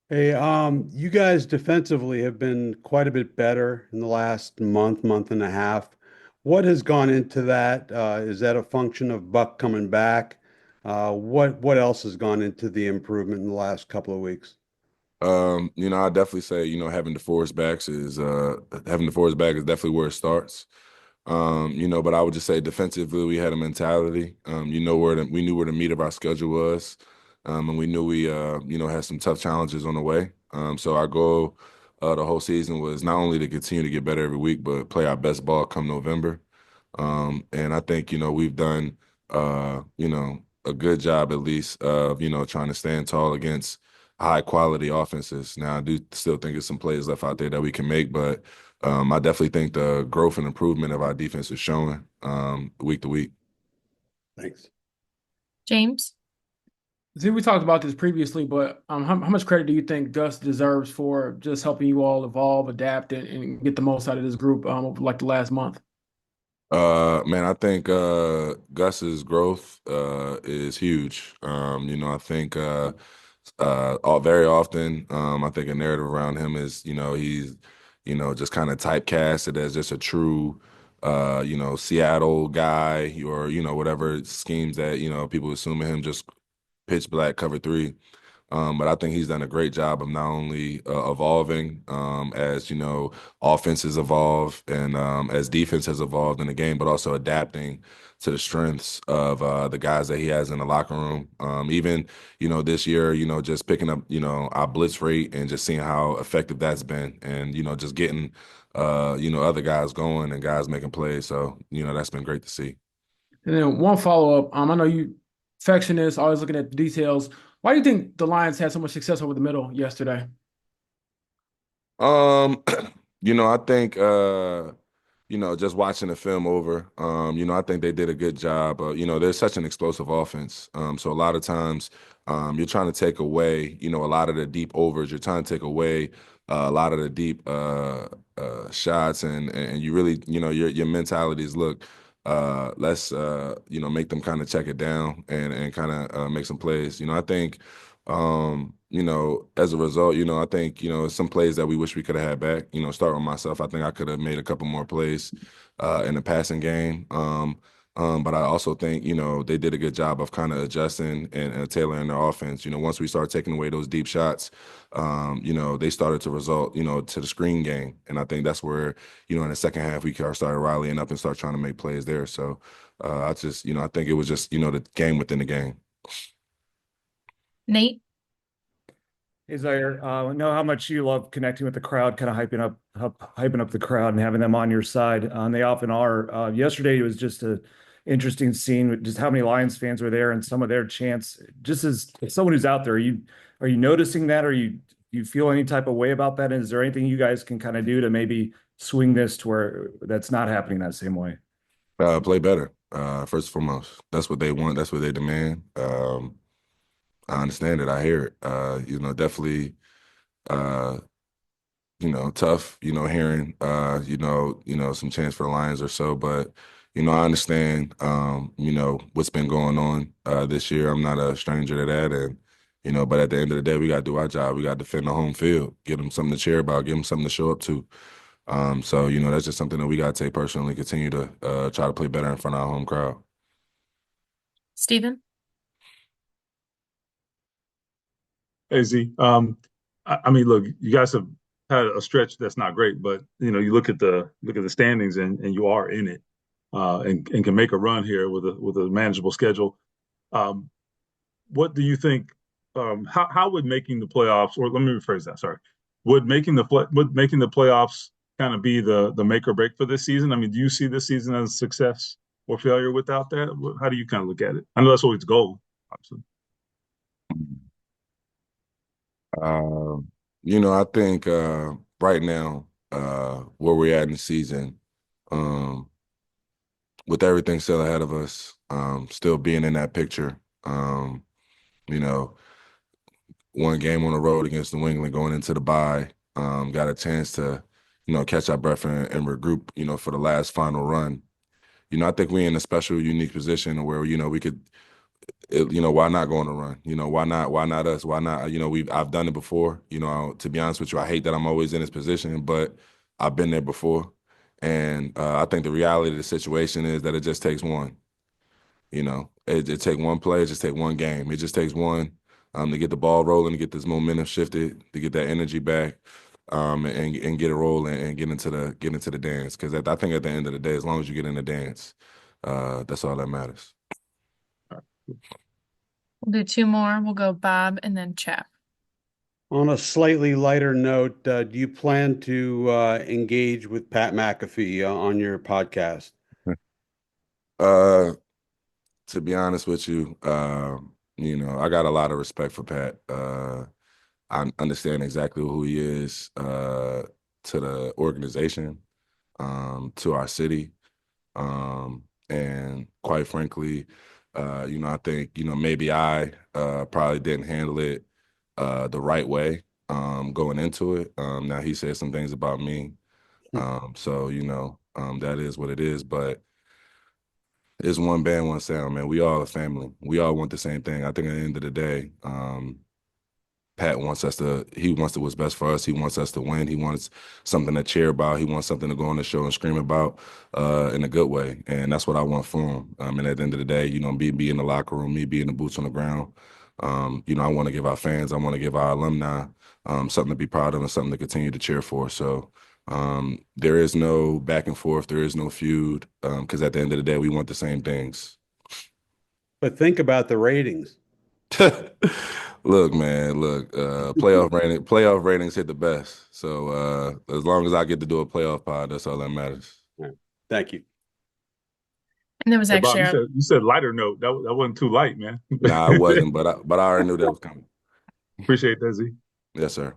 Hey, you guys defensively have been quite a bit better in the last month and a half. What has gone into that? Is that a function of Buck coming back? What else has gone into the improvement in the last couple of weeks? I definitely say, having the force back is definitely where it starts. But I would just say defensively, we had a mentality. We knew where the meat of our schedule was, and we knew we had some tough challenges on the way. So our goal, the whole season was not only to continue to get better every week, but play our best ball come November. And I think we've done a good job at least of trying to stand tall against high quality offenses. Now I do still think there's some plays left out there that we can make, but I definitely think the growth and improvement of our defense is showing week to week. Thanks. James? See, we talked about this previously, but how much credit do you think Gus deserves for just helping you all evolve, adapt, and get the most out of this group over like the last month? Man, I think Gus's growth is huge. I think very often, I think a narrative around him is, he's, just kind of typecasted as just a true, Seattle guy or, whatever schemes that, people assume of him, just pitch black cover three. But I think he's done a great job of not only evolving as offenses evolve and as defense has evolved in the game, but also adapting to the strengths of the guys that he has in the locker room. Even this year, just picking up our blitz rate and just seeing how effective that's been, and just getting other guys going and guys making plays. So that's been great to see. And then one follow up. I know you perfectionist, always looking at the details. Why do you think the Lions had so much success over the middle yesterday? Um, I think just watching the film over, I think they did a good job. They're such an explosive offense. So a lot of times, you're trying to take away, a lot of the deep overs. You're trying to take away a lot of the deep shots, and you really, your mentality is look. Let's make them kind of check it down and kind of make some plays. I think as a result, I think, some plays that we wish we could have had back, start with myself. I think I could have made a couple more plays in the passing game. But I also think, they did a good job of kind of adjusting and tailoring their offense. Once we started taking away those deep shots, they started to result, to the screen game. And I think that's where, in the second half, we started rallying up and start trying to make plays there. So I think it was just, the game within the game. Nate? Hey Zaire, I know how much you love connecting with the crowd, kind of hyping up the crowd and having them on your side. They often are. Yesterday it was just a interesting scene with just how many Lions fans were there and some of their chants. Just as someone who's out there, are you noticing that? Or you feel any type of way about that? And is there anything you guys can kind of do to maybe swing this to where that's not happening that same way? Play better. First and foremost, that's what they want. That's what they demand. I understand it. I hear it. Definitely, uh, tough, hearing, some chance for the Lions or so. But, I understand, what's been going on this year. I'm not a stranger to that. And, but at the end of the day, we got to do our job. We got to defend the home field, give them something to cheer about, give them something to show up to. So, that's just something that we got to take personally, continue to try to play better in front of our home crowd. Stephen? Hey Z, I mean, look, you guys have had a stretch that's not great, but you look at the standings and you are in it, and can make a run here with a manageable schedule. Um, what do you think? How would making the playoffs, or let me rephrase that. Sorry, would making the playoffs kind of be the make or break for this season? I mean, do you see this season as a success or failure without that? How do you kind of look at it? I know that's always the goal, obviously. I think right now, where we're at in the season, um, with everything still ahead of us, still being in that picture, you know, one game on the road against New England going into the bye, got a chance to, catch our breath and regroup, for the last final run. I think we're in a special, unique position where, we could why not go on a run? Why not us? Why not? I've done it before. To be honest with you, I hate that I'm always in this position, but I've been there before. And I think the reality of the situation is that it just takes one. It take one play, it just take one game. It just takes one to get the ball rolling, to get this momentum shifted, to get that energy back, and get it rolling and get into the dance. Because I think at the end of the day, as long as you get in the dance, that's all that matters. We'll do two more. We'll go Bob and then Chap. On a slightly lighter note, do you plan to engage with Pat McAfee on your podcast? Uh, to be honest with you, I got a lot of respect for Pat. I understand exactly who he is to the organization, to our city. And quite frankly, I think, maybe I probably didn't handle it the right way going into it. Now he said some things about me. So, that is what it is. But it's one band, one sound, man. We all a family. We all want the same thing. I think at the end of the day, Pat he wants to what's best for us. He wants us to win. He wants something to cheer about. He wants something to go on the show and scream about in a good way. And that's what I want for him. And at the end of the day, be in the locker room, me being the boots on the ground. I want to give our fans, I want to give our alumni something to be proud of and something to continue to cheer for. So there is no back and forth. There is no feud because at the end of the day, we want the same things. But think about the ratings. Look, man, playoff ratings hit the best. So as long as I get to do a playoff pod, that's all that matters. Yeah. Thank you. And there was Hey, Bob, actually you said lighter note. That wasn't too light, man. Nah, I wasn't, but I already knew that was coming. Appreciate that, Z. Yes, sir.